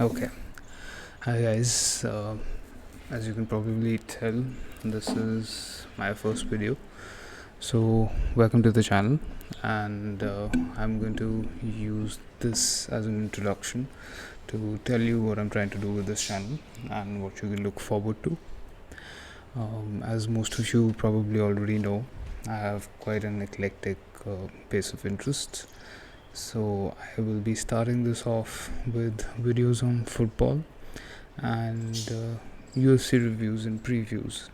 Okay. Hi guys. As you can probably tell, this is my first video. So, welcome to the channel, and I'm going to use this as an introduction to tell you what I'm trying to do with this channel and what you can look forward to. As most of you probably already know, I have quite an eclectic base of interests. So, I will be starting this off with videos on football and UFC reviews and previews.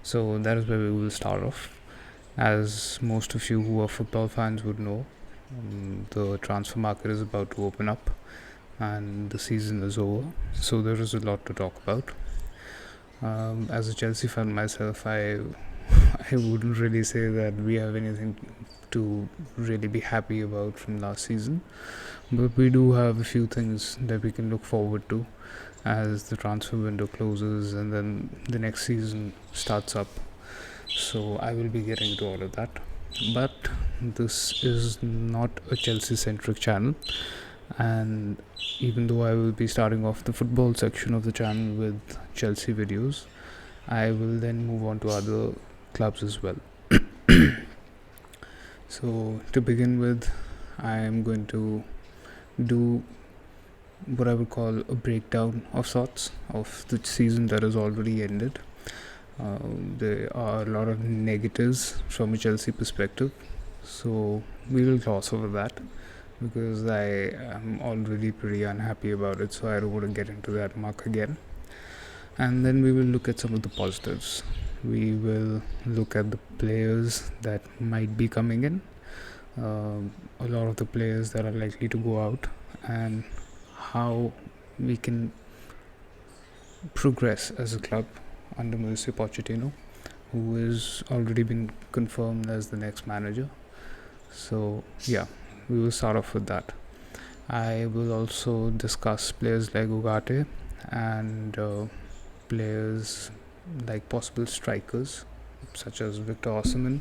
So that is where we will start off. As most of you who are football fans would know, the transfer market is about to open up and the season is over. So there is a lot to talk about. As a Chelsea fan myself, I wouldn't really say that we have anything to really be happy about from last season, but we do have a few things that we can look forward to as the transfer window closes and then the next season starts up. So I will be getting to all of that. But this is not a Chelsea centric channel, and even though I will be starting off the football section of the channel with Chelsea videos, I will then move on to other clubs as well. So to begin with, I am going to do what I would call a breakdown of sorts of the season that has already ended. There are a lot of negatives from a Chelsea perspective, so we will gloss over that because I am already pretty unhappy about it, so I don't want to get into that muck again. And then we will look at some of the positives. We will look at the players that might be coming in, a lot of the players that are likely to go out, and how we can progress as a club under Mauricio Pochettino, who has already been confirmed as the next manager. So yeah, we will start off with that. I will also discuss players like Ugarte and players like possible strikers such as Victor Osimhen.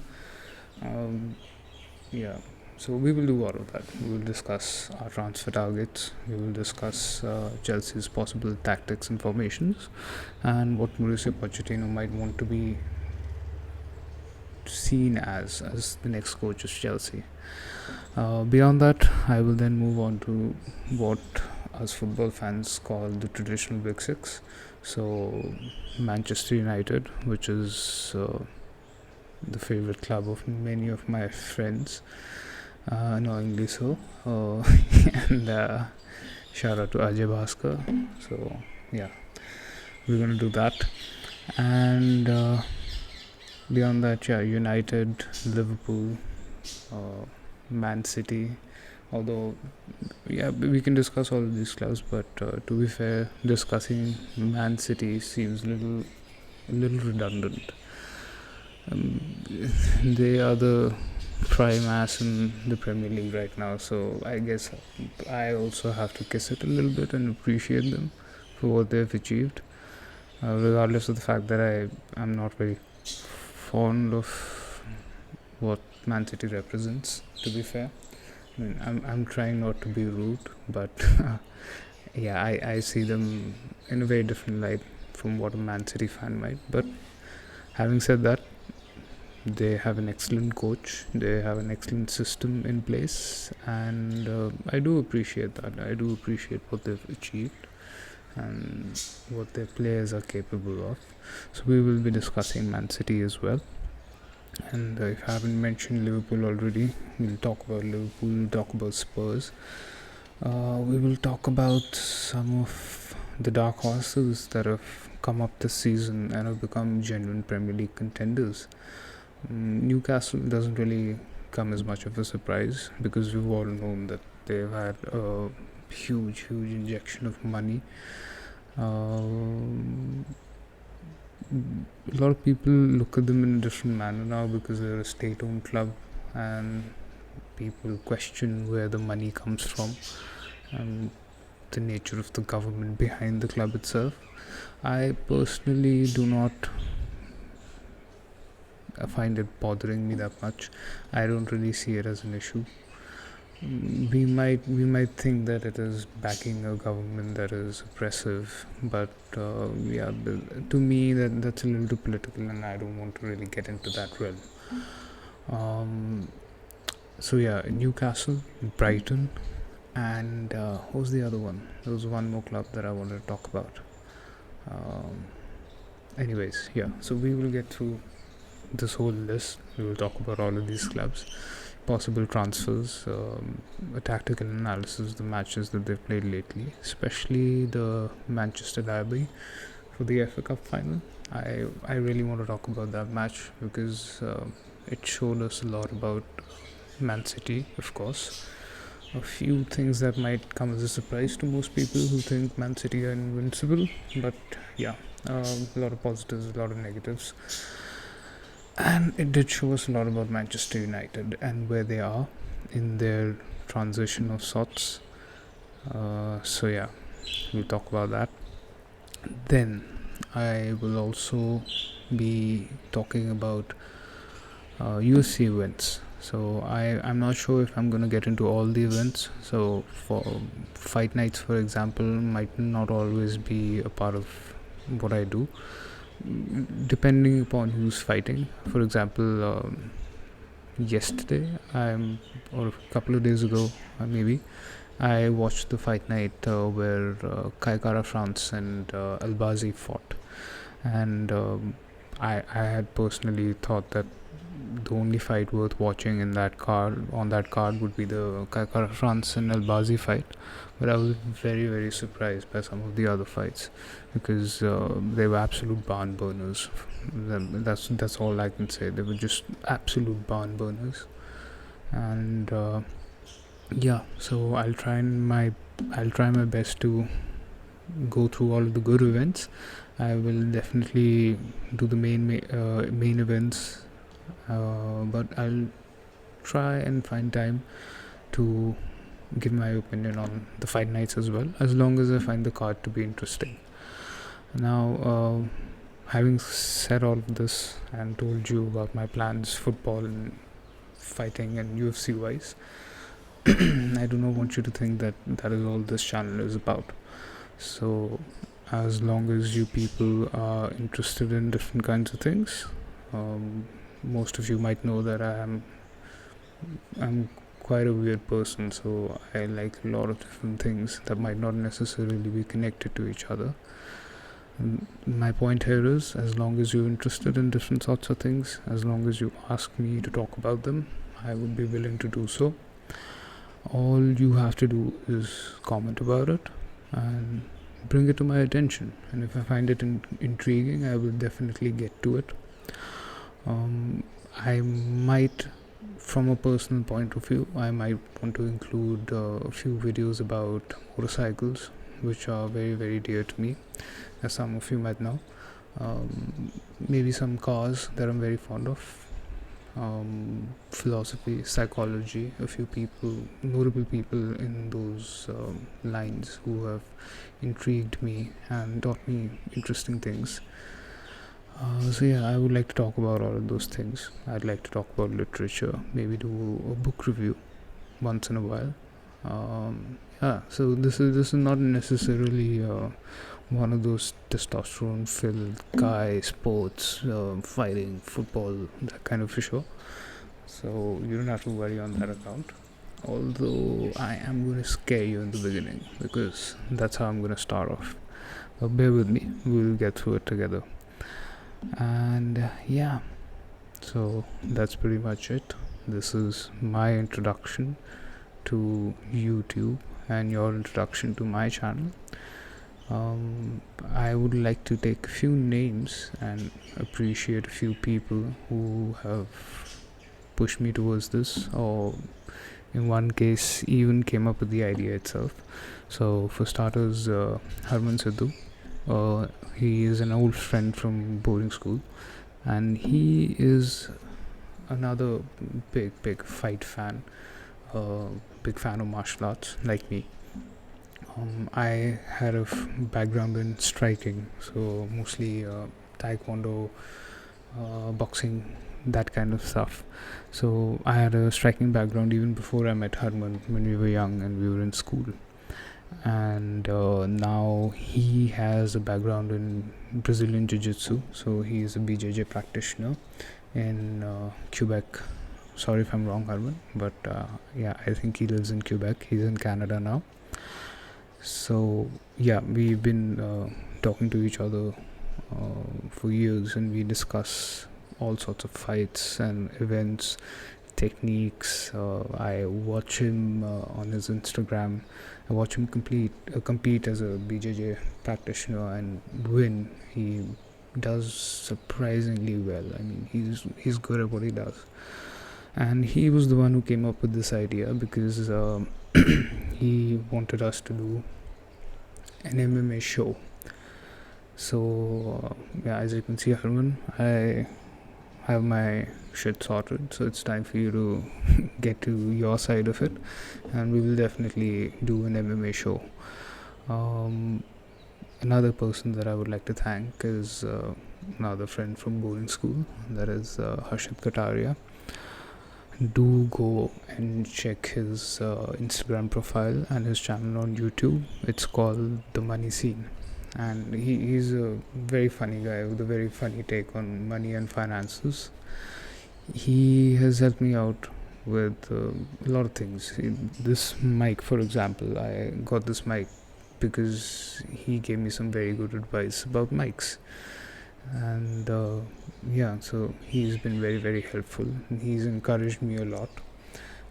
Yeah, so we will do all of that. We will discuss our transfer targets. We will discuss Chelsea's possible tactics and formations, and what Mauricio Pochettino might want to be seen as the next coach of Chelsea. Beyond that, I will then move on to what us football fans call the traditional Big Six. So Manchester United, which is the favorite club of many of my friends, annoyingly so. And shout out to Ajay Bhaskar. So yeah, we're gonna do that. And beyond that, yeah, United, Liverpool, Man City. Although, yeah, we can discuss all of these clubs, but to be fair, discussing Man City seems a little redundant. They are the prime ass in the Premier League right now, so I guess I also have to kiss it a little bit and appreciate them for what they've achieved, regardless of the fact that I am not very fond of what Man City represents, to be fair. I mean, I'm trying not to be rude, but yeah, I see them in a very different light from what a Man City fan might. But having said that, they have an excellent coach, they have an excellent system in place, and I do appreciate that. I do appreciate what they've achieved and what their players are capable of. So we will be discussing Man City as well. And if I haven't mentioned Liverpool already, we'll talk about Liverpool, we'll talk about Spurs. We will talk about some of the dark horses that have come up this season and have become genuine Premier League contenders. Newcastle doesn't really come as much of a surprise because we've all known that they've had a huge injection of money. A lot of people look at them in a different manner now because they're a state-owned club, and people question where the money comes from and the nature of the government behind the club itself. I personally do not find it bothering me that much. I don't really see it as an issue. we might think that it is backing a government that is oppressive, but to me that's a little too political, and I don't want to really get into that realm. Um, so yeah, Newcastle, Brighton, and what was the other one? There was one more club that I wanted to talk about. Um, anyways, yeah. So we will get through this whole list. We will talk about all of these clubs, possible transfers, a tactical analysis of the matches that they've played lately, especially the Manchester derby for the FA Cup final. I really want to talk about that match because it showed us a lot about Man City, of course. A few things that might come as a surprise to most people who think Man City are invincible, but yeah, a lot of positives, a lot of negatives. And it did show us a lot about Manchester United and where they are in their transition of sorts. So yeah, we'll talk about that. Then I will also be talking about UFC events. So I'm not sure if I'm gonna get into all the events. So for fight nights, for example, might not always be a part of what I do, depending upon who's fighting. For example, yesterday or a couple of days ago, maybe I watched the fight night where Kai Kara France and Albazi fought, and I had personally thought that the only fight worth watching on that card would be the Kai Kara France and Albazi fight, but I was very very surprised by some of the other fights because they were absolute barn burners. That's all I can say. They were just absolute barn burners, and yeah. So I'll try my best to go through all of the good events. I will definitely do the main events, but I'll try and find time to give my opinion on the fight nights as well, as long as I find the card to be interesting. Now, having said all of this and told you about my plans, football and fighting and UFC wise, I do not want you to think that that is all this channel is about. So, as long as you people are interested in different kinds of things, most of you might know that I'm quite a weird person, so I like a lot of different things that might not necessarily be connected to each other. And my point here is, as long as you're interested in different sorts of things, as long as you ask me to talk about them, I would be willing to do so. All you have to do is comment about it and bring it to my attention, and if I find it intriguing, I will definitely get to it. I might, from a personal point of view, I might want to include a few videos about motorcycles, which are very very dear to me, as some of you might know. Maybe some cars that I'm very fond of, philosophy, psychology, a few notable people in those lines who have intrigued me and taught me interesting things. So yeah, I would like to talk about all of those things. I'd like to talk about literature, maybe do a book review once in a while. Yeah, so this is not necessarily one of those testosterone filled guy sports, fighting, football, that kind of a show. So you don't have to worry on that account. Although I am going to scare you in the beginning because that's how I'm going to start off. But bear with me, we'll get through it together. And yeah, so that's pretty much it. This is my introduction to YouTube and your introduction to my channel. I would like to take a few names and appreciate a few people who have pushed me towards this, or in one case even came up with the idea itself. So for starters, Harman Sidhu. He is an old friend from boarding school, and he is another big fight fan, big fan of martial arts like me. I had a background in striking, so mostly taekwondo, boxing, that kind of stuff. So I had a striking background even before I met Harman when we were young and we were in school. And now he has a background in Brazilian Jiu-Jitsu, so he is a BJJ practitioner in Quebec. Sorry if I'm wrong, Harman, but yeah, I think he lives in Quebec. He's in Canada now. So yeah, we've been talking to each other for years, and we discuss all sorts of fights and events, techniques. I watch him on his Instagram. I watch him compete as a BJJ practitioner and win. He does surprisingly well. I mean, he's good at what he does. And he was the one who came up with this idea because he wanted us to do an MMA show. So yeah, as you can see, Harman, I have my shit sorted, so it's time for you to get to your side of it, and we will definitely do an MMA show. Another person that I would like to thank is another friend from boarding school, that is Harshit Kataria. Do go and check his Instagram profile and his channel on YouTube. It's called The Money Scene, and he's a very funny guy with a very funny take on money and finances. He has helped me out with a lot of things. This mic, for example, I got this mic because he gave me some very good advice about mics. And yeah, so he's been very, very helpful. He's encouraged me a lot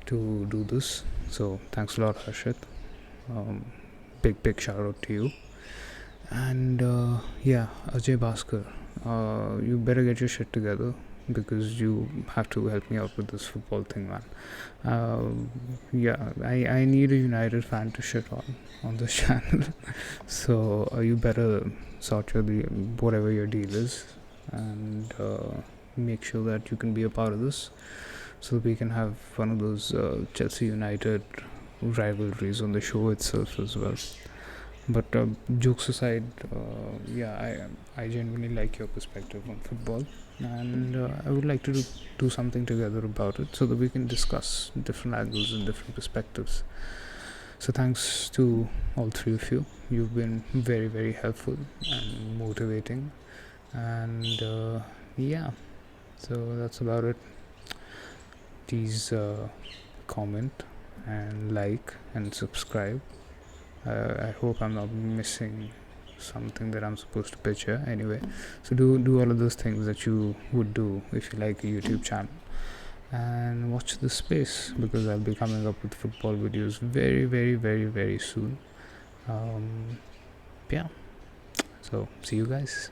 to do this. So thanks a lot, Harshit. Big shout out to you. And yeah, Ajay Bhaskar, you better get your shit together, because you have to help me out with this football thing, man. Yeah, I need a United fan to shit on this channel. So you better sort your whatever your deal is, and make sure that you can be a part of this, so that we can have one of those Chelsea United rivalries on the show itself as well. But jokes aside, yeah, I genuinely like your perspective on football, and I would like to do something together about it, so that we can discuss different angles and different perspectives. So thanks to all three of you. You've been very, very helpful and motivating, and yeah, so that's about it. Please comment and like and subscribe. I hope I'm not missing something that I'm supposed to pitch here. Anyway, so do all of those things that you would do if you like a YouTube channel, and watch this space, because I'll be coming up with football videos very, very, very, very soon. Yeah, so see you guys.